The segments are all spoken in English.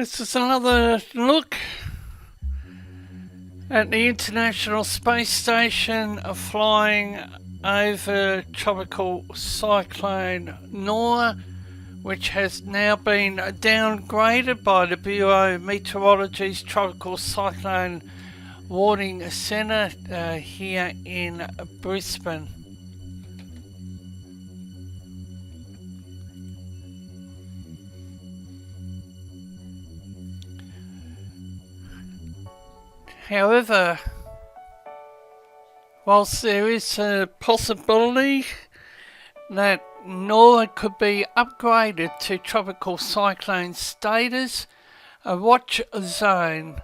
This is another look at the International Space Station flying over Tropical Cyclone Nora, which has now been downgraded by the Bureau of Meteorology's Tropical Cyclone Warning Centre here in Brisbane. However, whilst there is a possibility that Nora could be upgraded to tropical cyclone status, a watch zone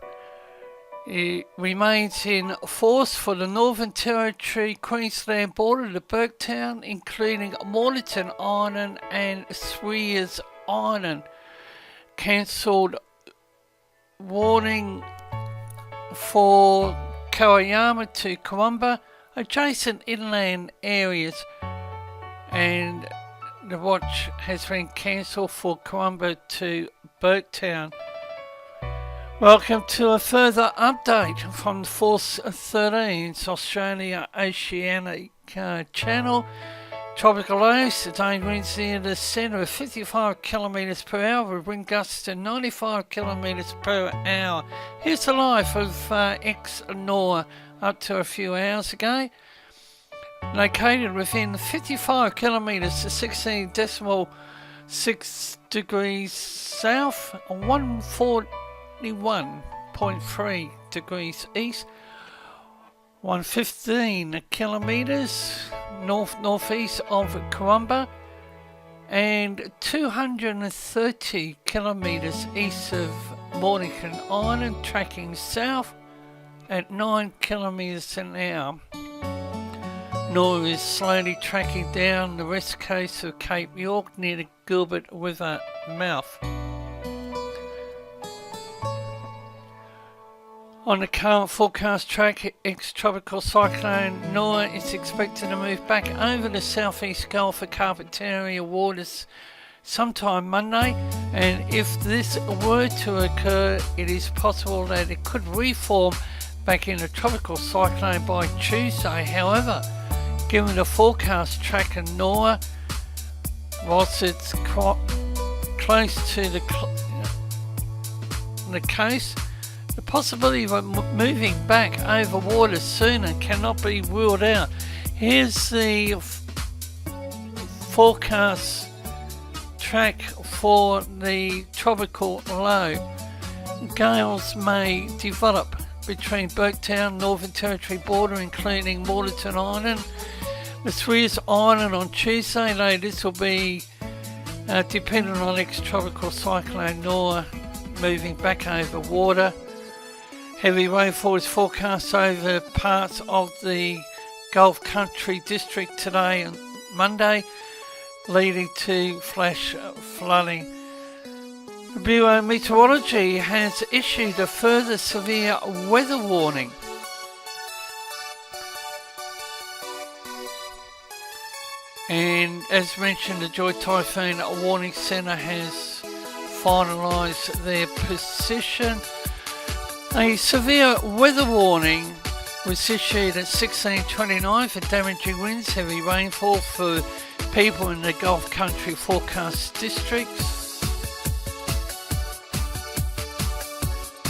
remains in force for the Northern Territory Queensland border to Burketown, including Mornington Island and Sweers Island. Cancelled warning for Kawayama to Kawamba, adjacent inland areas, and the watch has been cancelled for Kawamba to Burketown. Welcome to a further update from Force 13's Australia Oceanic Channel. Tropical lows today, winds near the centre of 55 km per hour with wind gusts to 95 km per hour. Here's the life of ex-Nora up to a few hours ago. Located within 55 kilometres to 16.6 degrees south, 141.3 degrees east, 115 kilometres north-northeast of Kawamba, and 230 kilometres east of Mornington Island, tracking south at 9 kilometres an hour. Nora is slowly tracking down the west coast of Cape York near the Qld River mouth. On the current forecast track, Ex-Tropical Cyclone Nora is expected to move back over the southeast Gulf of Carpentaria waters sometime Monday, and if this were to occur, it is possible that it could reform back in a tropical cyclone by Tuesday. However, given the forecast track of Nora, whilst it's close to the coast, the possibility of moving back over water sooner cannot be ruled out. Here's the forecast track for the tropical low. Gales may develop between Burketown, Northern Territory border, including Mornington Island, the Sweers Island on Tuesday. Though this will be dependent on ex-tropical cyclone Nora moving back over water. Heavy rainfall is forecast over parts of the Gulf Country District today and Monday, leading to flash flooding. The Bureau of Meteorology has issued a further severe weather warning. And as mentioned, the Joy Typhoon Warning Centre has finalised their position. A severe weather warning was issued at 16:29 for damaging winds, heavy rainfall for people in the Gulf Country forecast districts.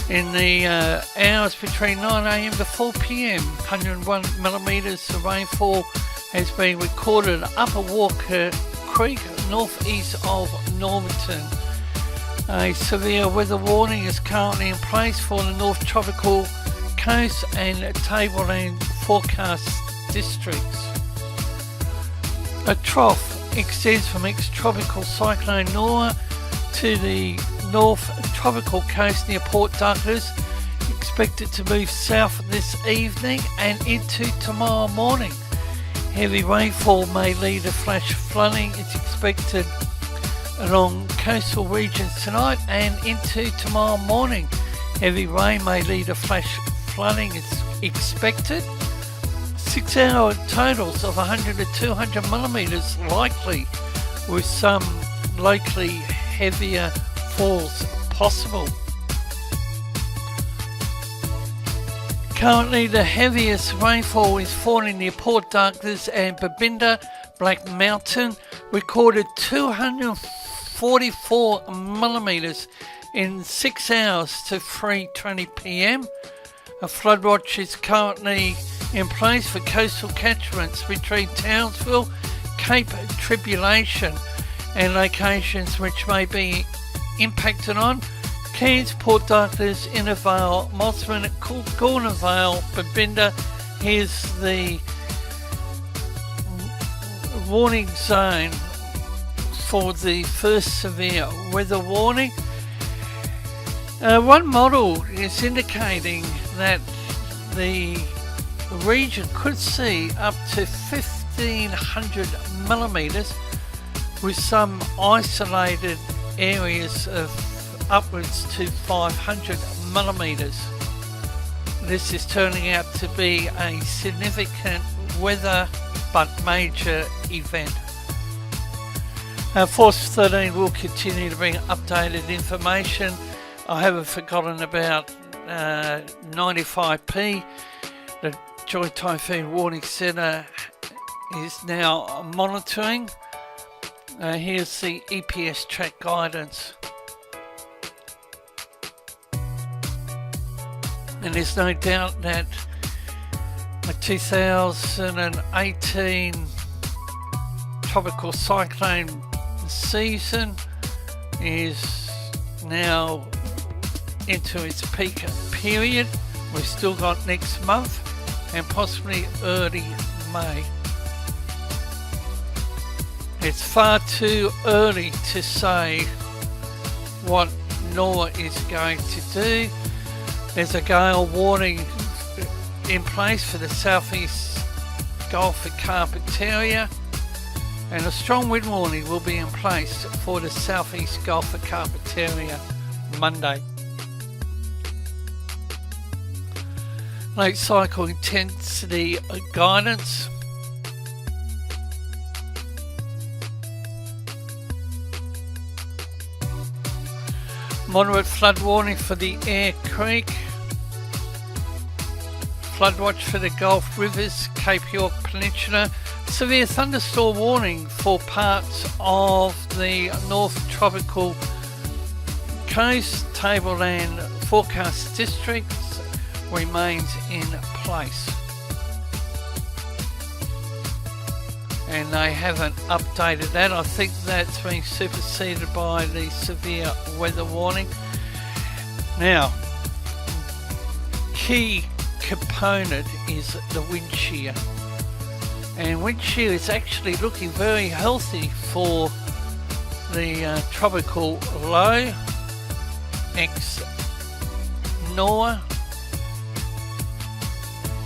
In the hours between 9 a.m. to 4 p.m, 101 millimetres of rainfall has been recorded at Upper Walker Creek, northeast of Mornington. A severe weather warning is currently in place for the North Tropical Coast and Tableland forecast districts. A trough extends from ex-tropical cyclone Nora to the North Tropical Coast near Port Douglas, expected to move south this evening and into tomorrow morning. Heavy rainfall may lead to flash flooding. It's expected along coastal regions tonight and into tomorrow morning. Heavy rain may lead to flash flooding. It's expected. 6-hour totals of 100 to 200 millimetres likely, with some locally heavier falls possible. Currently the heaviest rainfall is falling near Port Douglas and Babinda. Black Mountain recorded 244 millimeters in 6 hours to 3:20 p.m. A flood watch is currently in place for coastal catchments between Townsville, Cape Tribulation and locations which may be impacted on Cairns, Port Douglas, Inner Vale, Mossman, Gorner Vale, Babinda. Here's the warning zone for the first severe weather warning. One model is indicating that the region could see up to 1,500 millimeters with some isolated areas of upwards to 500 millimeters. This is turning out to be a significant weather but major event. Force 13 will continue to bring updated information. I haven't forgotten about 95p. The Joint Typhoon Warning Centre is now monitoring. Here's the EPS track guidance. And there's no doubt that the 2018 tropical cyclone season is now into its peak period. We've still got next month and possibly early May. It's far too early to say what Nora is going to do. There's a gale warning in place for the southeast Gulf of Carpentaria, and a strong wind warning will be in place for the southeast Gulf of Carpentaria Monday. Late cycle intensity guidance. Moderate flood warning for the Eyre Creek. Flood watch for the Gulf Rivers, Cape York Peninsula. Severe thunderstorm warning for parts of the North Tropical Coast. Tableland forecast districts remains in place. And they haven't updated that. I think that's been superseded by the severe weather warning. Now, key component is the wind shear. And wind shear is actually looking very healthy for the tropical low, ex-Nora.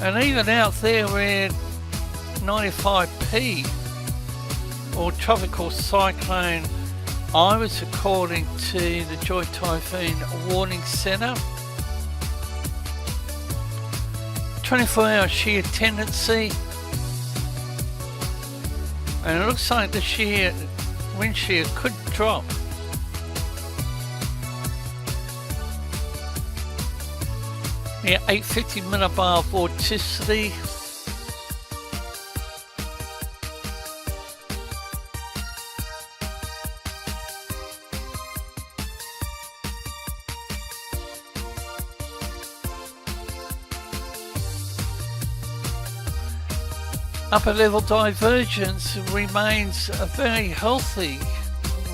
And even out there where 95p or tropical cyclone Iris, according to the Joint Typhoon Warning Centre. 24-hour shear tendency, and it looks like the wind shear could drop. Yeah, 850 millibar vorticity. Upper level divergence remains very healthy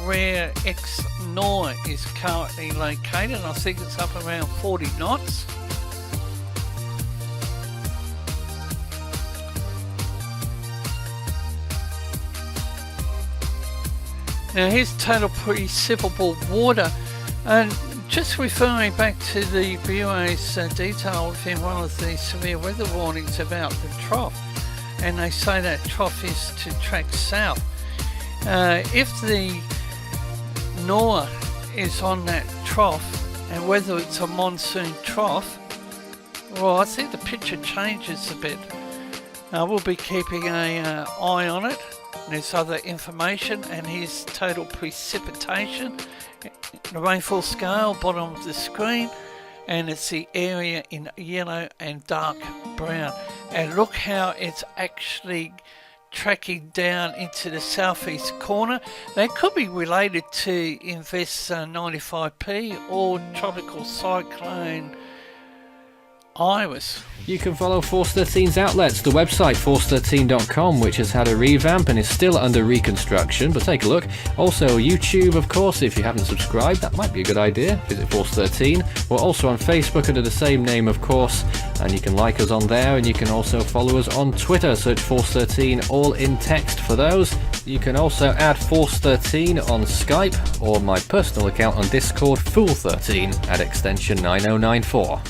where ex-Nora is currently located. I think it's up around 40 knots. Now here's total precipitable water, and just referring back to the Bureau's detail within one of the severe weather warnings about the trough, and they say that trough is to track south. If the Nora is on that trough, and whether it's a monsoon trough, well, I think the picture changes a bit. We'll be keeping an eye on it. There's other information, and here's total precipitation, the rainfall scale, bottom of the screen, and it's the area in yellow and dark brown. And look how it's actually tracking down into the southeast corner. That could be related to Invest 95P or Tropical Cyclone Iris. You can follow Force 13's outlets, the website force13.com, which has had a revamp and is still under reconstruction, but take a look. Also YouTube, of course, if you haven't subscribed, that might be a good idea. Visit Force 13. We're also on Facebook under the same name, of course, and you can like us on there, and you can also follow us on Twitter. Search Force 13, all in text for those. You can also add Force 13 on Skype or my personal account on Discord, Fool13, at extension 9094.